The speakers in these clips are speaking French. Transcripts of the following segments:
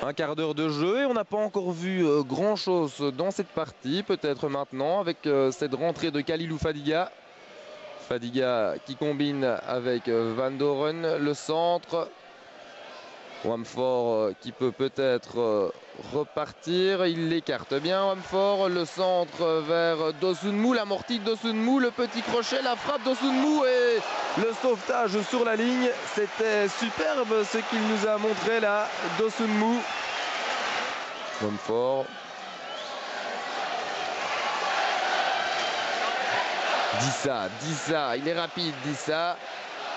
Un quart d'heure de jeu et on n'a pas encore vu grand chose dans cette partie. Peut-être maintenant avec cette rentrée de Khalilou Fadiga. Fadiga qui combine avec Van Doren, le centre. Wamford qui peut peut-être repartir. Il l'écarte bien, Wamford. Le centre vers Dosunmu, l'amorti de Dosunmu, le petit crochet, la frappe Dosunmu et le sauvetage sur la ligne. C'était superbe ce qu'il nous a montré là, Dosunmu. Wamford. Dissa, il est rapide, Dissa.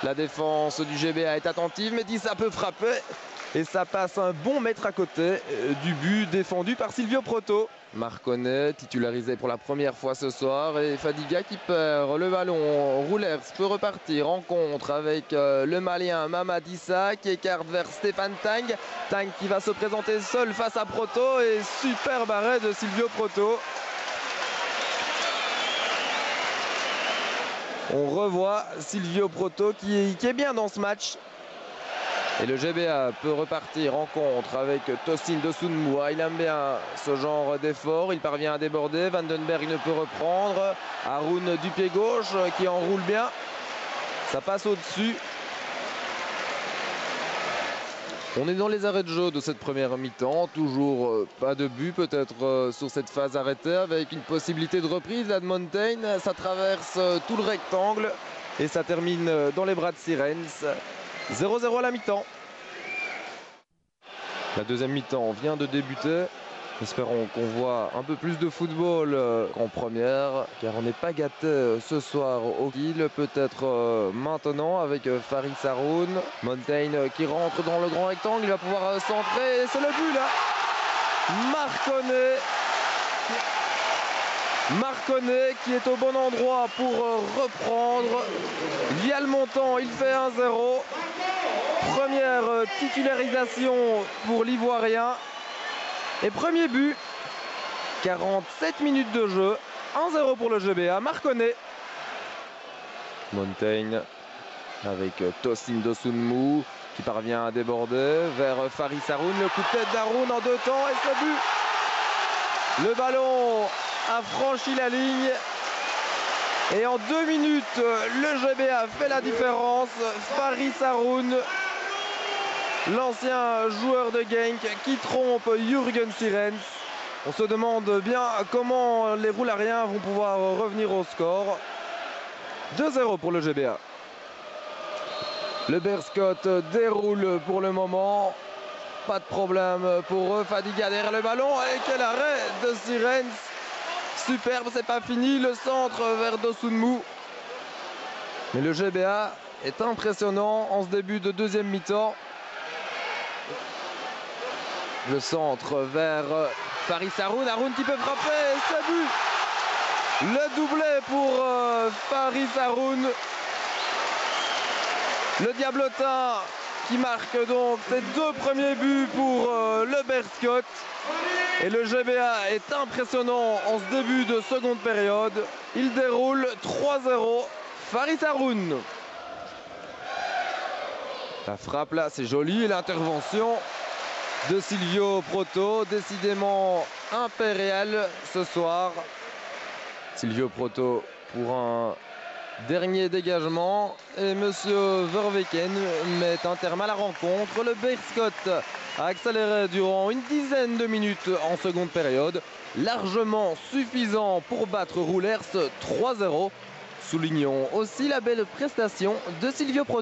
La défense du GBA est attentive, mais Dissa peut frapper. Et ça passe un bon mètre à côté du but défendu par Silvio Proto. Marconnet titularisé pour la première fois ce soir. Et Fadiga qui perd le ballon. Roulers peut repartir en contre avec le Malien Mama Dissa qui écarte vers Stéphane Tang. Tang qui va se présenter seul face à Proto. Et superbe arrêt de Silvio Proto. On revoit Silvio Proto qui est bien dans ce match. Et le GBA peut repartir en contre avec Tosin Dosunmu. Il aime bien ce genre d'effort. Il parvient à déborder. Vandenberg ne peut reprendre. Haroun du pied gauche qui enroule bien. Ça passe au-dessus. On est dans les arrêts de jeu de cette première mi-temps. Toujours pas de but peut-être sur cette phase arrêtée avec une possibilité de reprise. Ad Mountain, ça traverse tout le rectangle et ça termine dans les bras de Sirens. 0-0 à la mi-temps. La deuxième mi-temps vient de débuter. Espérons qu'on voit un peu plus de football en première, car on n'est pas gâté ce soir au kill. Peut-être maintenant avec Faris Haroun. Mountain qui rentre dans le grand rectangle, il va pouvoir centrer. C'est le but là. Marconnet qui est au bon endroit pour reprendre. Vialmontant, il fait 1-0. Première titularisation pour l'Ivoirien. Et premier but, 47 minutes de jeu, 1-0 pour le GBA, Marconnet. Mountain avec Tosin Dosunmu qui parvient à déborder vers Faris Haroun. Le coup de tête d'Haroun en deux temps et ce but. Le ballon a franchi la ligne. Et en 2 minutes, le GBA fait la différence. Faris Haroun, l'ancien joueur de Genk qui trompe Jürgen Sirens. On se demande bien comment les Roulariens vont pouvoir revenir au score. 2-0 pour le GBA. Le Berscott déroule pour le moment. Pas de problème pour eux. Fadiga derrière le ballon. Et quel arrêt de Sirens. Superbe, c'est pas fini. Le centre vers Dosunmu. Mais le GBA est impressionnant en ce début de deuxième mi-temps. Le centre vers Faris Haroun. Haroun qui peut frapper. C'est but. Le doublé pour Faris Haroun. Le Diablotin qui marque donc ses 2 premiers buts pour le Berscott. Et le GBA est impressionnant en ce début de seconde période. Il déroule 3-0. Faris Haroun. La frappe là, c'est joli. L'intervention de Silvio Proto, décidément impérial ce soir. Silvio Proto pour un dernier dégagement et Monsieur Verweken met un terme à la rencontre. Le Berscott a accéléré durant une dizaine de minutes en seconde période, largement suffisant pour battre Roulers 3-0. Soulignons aussi la belle prestation de Silvio Proto.